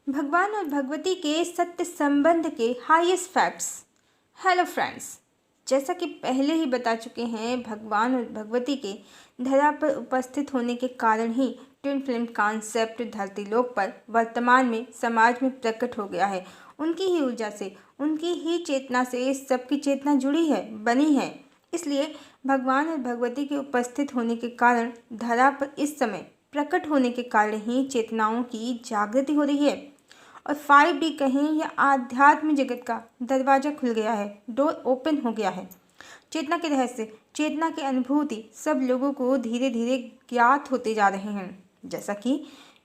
भगवान और भगवती के सत्य संबंध के हाईएस्ट फैक्ट्स। हेलो फ्रेंड्स, जैसा कि पहले ही बता चुके हैं, भगवान और भगवती के धरा पर उपस्थित होने के कारण ही ट्विन फ्लेम कॉन्सेप्ट धरती लोक पर वर्तमान में समाज में प्रकट हो गया है। उनकी ही ऊर्जा से, उनकी ही चेतना से सबकी चेतना जुड़ी है, बनी है। इसलिए भगवान और भगवती के उपस्थित होने के कारण, धरा पर इस समय प्रकट होने के कारण ही चेतनाओं की जागृति हो रही है और 5D कहें या आध्यात्म जगत का दरवाजा खुल गया है, डोर ओपन हो गया है। चेतना के रहस्य, चेतना की अनुभूति सब लोगों को धीरे धीरे ज्ञात होते जा रहे हैं। जैसा कि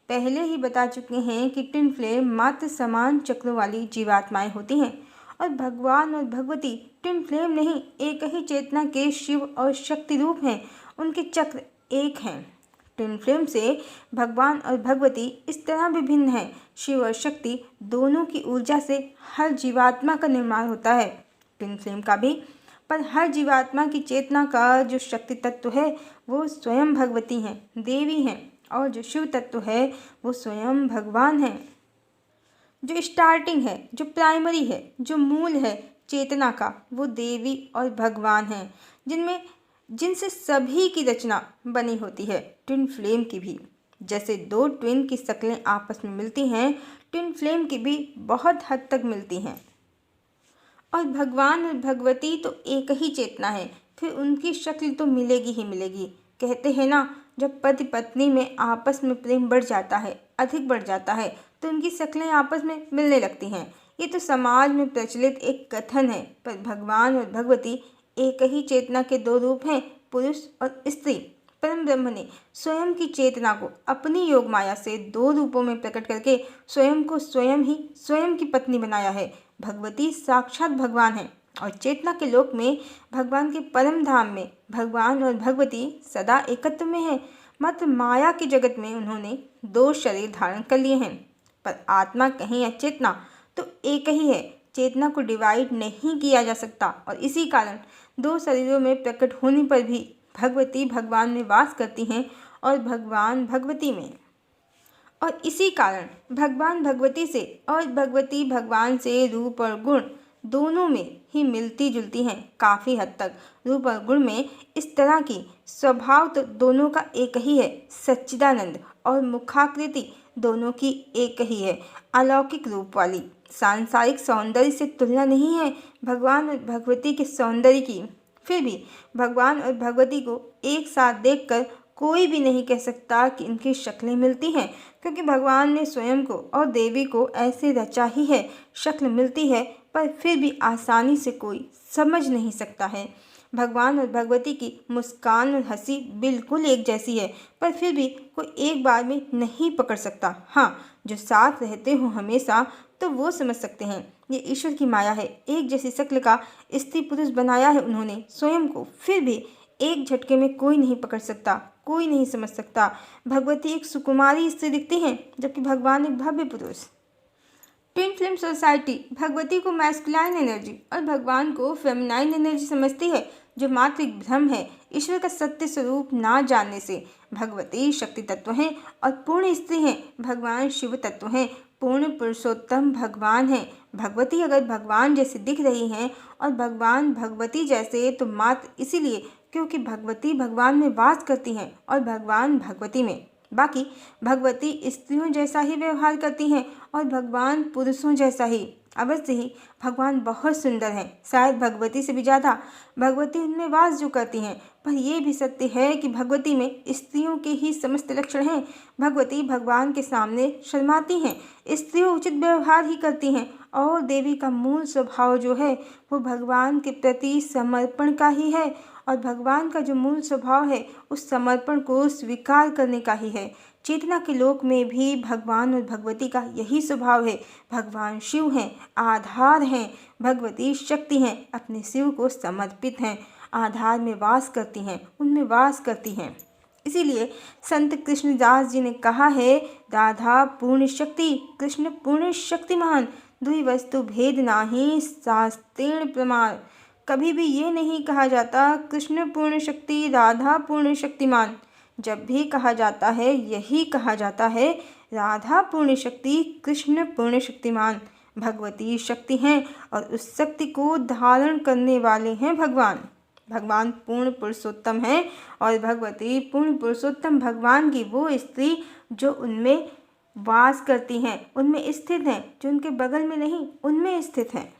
पहले ही बता चुके हैं कि ट्विन फ्लेम मात्र समान चक्रों वाली जीवात्माएं होती हैं और भगवान और भगवती ट्विन फ्लेम नहीं, एक ही चेतना के शिव और शक्ति रूप हैं। उनके चक्र एक हैं। ट्विन फ्लेम से भगवान और भगवती इस तरह विभिन्न हैं। शिव और शक्ति दोनों की ऊर्जा से हर जीवात्मा का निर्माण होता है, ट्विन फ्लेम का भी। पर हर जीवात्मा की चेतना का जो शक्ति तत्व है वो स्वयं भगवती हैं, देवी हैं, और जो शिव तत्व है वो स्वयं भगवान हैं। जो स्टार्टिंग है, जो प्राइमरी है, जो मूल है चेतना का, वो देवी और भगवान हैं, जिनसे सभी की रचना बनी होती है, ट्विन फ्लेम की भी। जैसे दो ट्विन की शक्लें आपस में मिलती हैं, ट्विन फ्लेम की भी बहुत हद तक मिलती हैं। और भगवान और भगवती तो एक ही चेतना है, फिर उनकी शक्ल तो मिलेगी ही मिलेगी। कहते हैं ना, जब पति पत्नी में आपस में प्रेम बढ़ जाता है, अधिक बढ़ जाता है, तो उनकी शक्लें आपस में मिलने लगती हैं। ये तो समाज में प्रचलित एक कथन है, पर भगवान और भगवती एक ही चेतना के दो रूप हैं, पुरुष और स्त्री। परम ब्रह्म ने स्वयं की चेतना को अपनी योग माया से दो रूपों में प्रकट करके स्वयं को स्वयं ही स्वयं की पत्नी बनाया है। भगवती साक्षात भगवान है और चेतना के लोक में, भगवान के परम धाम में, भगवान और भगवती सदा एकत्व में है। मात्र माया के जगत में उन्होंने दो शरीर धारण कर लिए हैं, पर आत्मा कहें या चेतना तो एक ही है। चेतना को डिवाइड नहीं किया जा सकता और इसी कारण दो शरीरों में प्रकट होने पर भी भगवती भगवान में वास करती हैं और भगवान भगवती में। और इसी कारण भगवान भगवती से और भगवती भगवान से रूप और गुण दोनों में ही मिलती जुलती हैं काफ़ी हद तक। रूप और गुण में इस तरह की स्वभाव तो दोनों का एक ही है, सच्चिदानंद, और मुखाकृति दोनों की एक ही है, अलौकिक रूप वाली। सांसारिक सौंदर्य से तुलना नहीं है भगवान और भगवती के सौंदर्य की। फिर भी भगवान और भगवती को एक साथ देखकर कोई भी नहीं कह सकता कि इनकी शक्लें मिलती हैं, क्योंकि भगवान ने स्वयं को और देवी को ऐसे रचा ही है। शक्ल मिलती है, पर फिर भी आसानी से कोई समझ नहीं सकता है। भगवान और भगवती की मुस्कान और हंसी बिल्कुल एक जैसी है, पर फिर भी कोई एक बार में नहीं पकड़ सकता। हाँ, जो साथ रहते हो हमेशा तो वो समझ सकते हैं। ये ईश्वर की माया है। एक जैसी शक्ल का स्त्री पुरुष बनाया है उन्होंने स्वयं को, फिर भी एक झटके में कोई नहीं पकड़ सकता, कोई नहीं समझ सकता। भगवती एक सुकुमारी स्त्री दिखती हैं, जबकि भगवान एक भव्य पुरुष। ट्विन फ्लेम सोसाइटी भगवती को मैस्कुलाइन एनर्जी और भगवान को फेमिनाइन एनर्जी समझती है, जो मात्र एक भ्रम है। ईश्वर का सत्य स्वरूप ना जानने से भगवती शक्ति तत्व हैं और पूर्ण स्त्री हैं, भगवान शिव तत्व हैं, पूर्ण पुरुषोत्तम भगवान हैं। भगवती अगर भगवान जैसे दिख रही हैं और भगवान भगवती जैसे, तो मात्र इसीलिए क्योंकि भगवती भगवान में वास करती हैं और भगवान भगवती में। बाकी भगवती स्त्रियों जैसा ही व्यवहार करती हैं और भगवान पुरुषों जैसा ही। अवश्य ही भगवान बहुत सुंदर हैं, शायद भगवती से भी ज़्यादा। भगवती उनमें वास जो करती हैं, पर यह भी सत्य है कि भगवती में स्त्रियों के ही समस्त लक्षण हैं। भगवती भगवान के सामने शर्माती हैं, स्त्रियों उचित व्यवहार ही करती हैं, और देवी का मूल स्वभाव जो है वो भगवान के प्रति समर्पण का ही है, और भगवान का जो मूल स्वभाव है उस समर्पण को स्वीकार करने का ही है। चेतना के लोक में भी भगवान और भगवती का यही स्वभाव है। भगवान शिव हैं, आधार हैं, भगवती शक्ति हैं, अपने शिव को समर्पित हैं, आधार में वास करती हैं, उनमें वास करती हैं। इसीलिए संत कृष्णदास जी ने कहा है, राधा पूर्ण शक्ति कृष्ण पूर्ण शक्तिमान, दुई वस्तु भेद नाही शास्त्रेण प्रमाण। कभी भी ये नहीं कहा जाता कृष्ण पूर्ण शक्ति राधा पूर्ण शक्तिमान। जब भी कहा जाता है, यही कहा जाता है राधा पूर्ण शक्ति, कृष्ण पूर्ण शक्तिमान। भगवती शक्ति हैं और उस शक्ति को धारण करने वाले हैं भगवान। भगवान पूर्ण पुरुषोत्तम हैं और भगवती पूर्ण पुरुषोत्तम भगवान की वो स्त्री जो उनमें वास करती हैं, उनमें स्थित हैं, जो उनके बगल में नहीं उनमें स्थित हैं।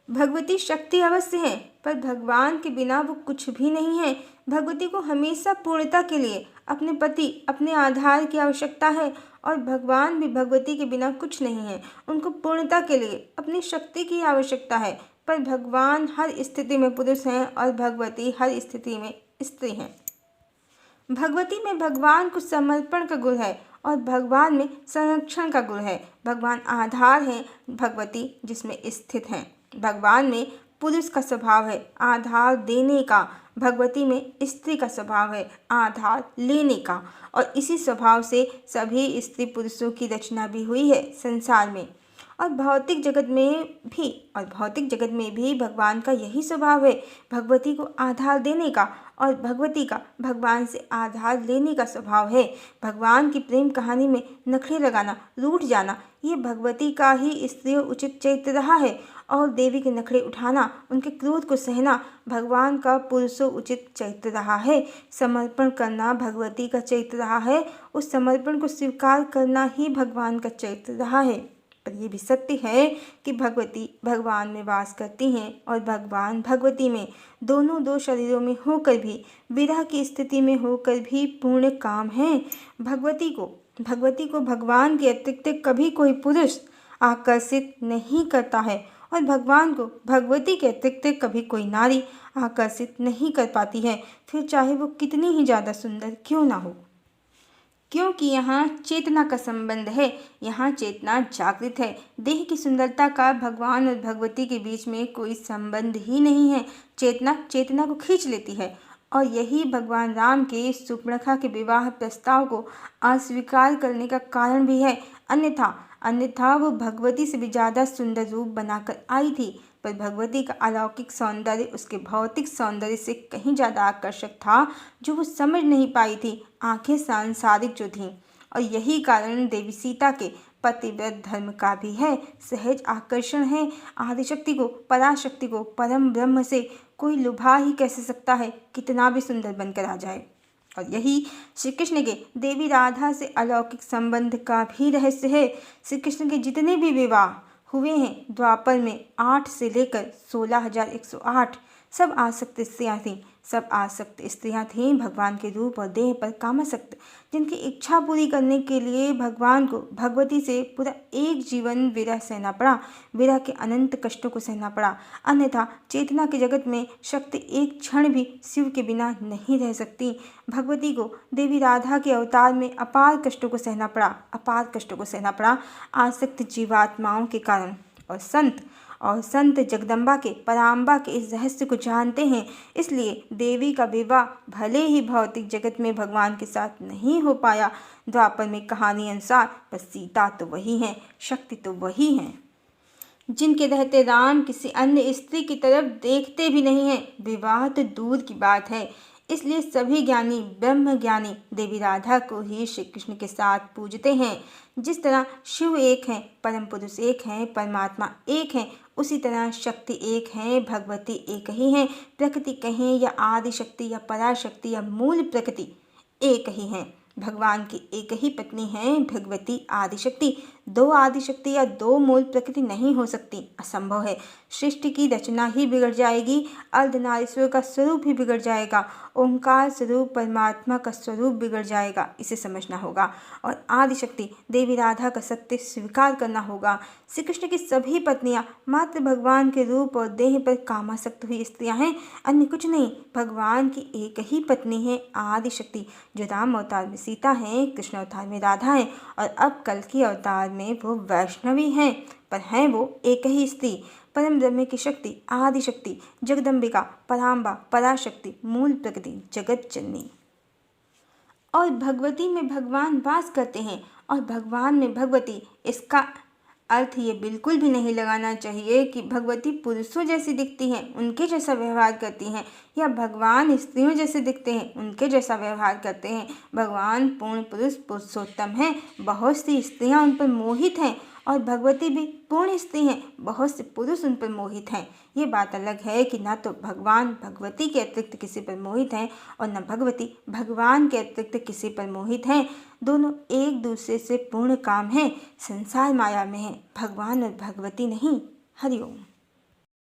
भगवती शक्ति अवश्य है, पर भगवान के बिना वो कुछ भी नहीं है। भगवती को हमेशा पूर्णता के लिए अपने पति, अपने आधार की आवश्यकता है और भगवान भी भगवती के बिना कुछ नहीं है। उनको पूर्णता के लिए अपनी शक्ति की आवश्यकता है, पर भगवान हर स्थिति में पुरुष हैं और भगवती हर स्थिति में स्त्री हैं। भगवती में भगवान को समर्पण का गुण है और भगवान में संरक्षण का गुण है। भगवान आधार हैं, भगवती जिसमें स्थित हैं। भगवान में पुरुष का स्वभाव है, आधार देने का। भगवती में स्त्री का स्वभाव है, आधार लेने का। और इसी स्वभाव से सभी स्त्री पुरुषों की रचना भी हुई है संसार में और भौतिक जगत में भी भगवान का यही स्वभाव है, भगवती को आधार देने का, और भगवती का भगवान से आधार लेने का स्वभाव है। भगवान की प्रेम कहानी में नखरे लगाना, रूठ जाना, ये भगवती का ही स्त्रियों उचित चरित्र रहा है। और देवी के नखरे उठाना, उनके क्रोध को सहना भगवान का पुरुषों उचित चरित्र रहा है। समर्पण करना भगवती का चरित्र रहा है, उस समर्पण को स्वीकार करना ही भगवान का चरित्र रहा है। पर यह भी सत्य है कि भगवती भगवान में वास करती हैं और भगवान भगवती में, दोनों दो शरीरों में होकर भी, विरह की स्थिति में होकर भी पूर्ण काम है। भगवती को भगवान के अतिरिक्त कभी कोई पुरुष आकर्षित नहीं करता है और भगवान को भगवती के अतिरिक्त कभी कोई नारी आकर्षित नहीं कर पाती है, फिर चाहे वो कितनी ही ज़्यादा सुंदर क्यों ना हो। क्योंकि यहाँ चेतना का संबंध है, यहाँ चेतना जागृत है। देह की सुंदरता का भगवान और भगवती के बीच में कोई संबंध ही नहीं है। चेतना को खींच लेती है और यही भगवान राम के सुपर्णखा के विवाह प्रस्ताव को अस्वीकार करने का कारण भी है। अन्यथा वो भगवती से भी ज़्यादा सुंदर रूप बनाकर आई थी, पर भगवती का अलौकिक सौंदर्य उसके भौतिक सौंदर्य से कहीं ज़्यादा आकर्षक था, जो वो समझ नहीं पाई थी, आंखें सांसारिक जो थीं। और यही कारण देवी सीता के पतिव्रत धर्म का भी है, सहज आकर्षण है। आदिशक्ति को, पराशक्ति को परम ब्रह्म से कोई लुभा ही कैसे सकता है, कितना भी सुंदर बनकर आ जाए। और यही श्री कृष्ण के देवी राधा से अलौकिक संबंध का भी रहस्य है। श्री कृष्ण के जितने भी विवाह हुए हैं द्वापर में 8 से लेकर 16,108 सब आसक्त स्त्रियां थीं भगवान के रूप और देह पर कामासक्त, जिनकी इच्छा पूरी करने के लिए भगवान को भगवती से पूरा एक जीवन विरह सहना पड़ा, विरह के अनंत कष्टों को सहना पड़ा। अन्यथा चेतना के जगत में शक्ति एक क्षण भी शिव के बिना नहीं रह सकती। भगवती को देवी राधा के अवतार में अपार कष्टों को सहना पड़ा आसक्त जीवात्माओं के कारण। और संत जगदम्बा के, पराम्बा के इस रहस्य को जानते हैं। इसलिए देवी का विवाह भले ही भौतिक जगत में भगवान के साथ नहीं हो पाया द्वापर में कहानी अनुसार, पर सीता तो वही हैं, शक्ति तो वही हैं, जिनके रहते राम किसी अन्य स्त्री की तरफ देखते भी नहीं हैं। विवाह तो दूर की बात है। इसलिए सभी ज्ञानी, ब्रह्म ज्ञानी देवी राधा को ही श्री कृष्ण के साथ पूजते हैं। जिस तरह शिव एक हैं, परम पुरुष एक हैं, परमात्मा एक हैं, उसी तरह शक्ति एक है, भगवती एक ही हैं। प्रकृति कहें या आदि शक्ति या पराशक्ति या मूल प्रकृति एक ही हैं। भगवान की एक ही पत्नी है भगवती आदिशक्ति। 2 आदिशक्ति या 2 मूल प्रकृति नहीं हो सकती, असंभव है। सृष्टि की रचना ही बिगड़ जाएगी, अर्धनारीश्वर का स्वरूप ही बिगड़ जाएगा, ओंकार स्वरूप परमात्मा का स्वरूप बिगड़ जाएगा, इसे समझना होगा। और आदिशक्ति देवी राधा का सत्य स्वीकार करना होगा। श्री कृष्ण की सभी पत्नियां मात्र भगवान के रूप और देह पर कामासक्त हुई स्त्रियां हैं, अन्य कुछ नहीं। भगवान की एक ही पत्नी है आदिशक्ति, जो राम अवतार में सीता हैं, कृष्ण अवतार में राधा हैं और अब कल की अवतार में वो वैष्णवी हैं। पर हैं वो एक ही स्त्री, परम ब्रह्म की शक्ति आदिशक्ति, जगदम्बिका, पराम्बा, पराशक्ति, मूल प्रकृति, जगत जननी। और भगवती में भगवान वास करते हैं और भगवान में भगवती, इसका अर्थ ये बिल्कुल भी नहीं लगाना चाहिए कि भगवती पुरुषों जैसी दिखती हैं, उनके जैसा व्यवहार करती हैं, या भगवान स्त्रियों जैसे दिखते हैं, उनके जैसा व्यवहार करते हैं। भगवान पूर्ण पुरुष पुरुषोत्तम हैं, बहुत सी स्त्रियां उन पर मोहित हैं, और भगवती भी पूर्ण स्त्री हैं, बहुत से पुरुष उन पर मोहित हैं। ये बात अलग है कि ना तो भगवान भगवती के अतिरिक्त किसी पर मोहित हैं और न भगवती भगवान के अतिरिक्त किसी पर मोहित हैं। दोनों एक दूसरे से पूर्ण काम हैं, संसार माया में है, भगवान और भगवती नहीं। हरिओम।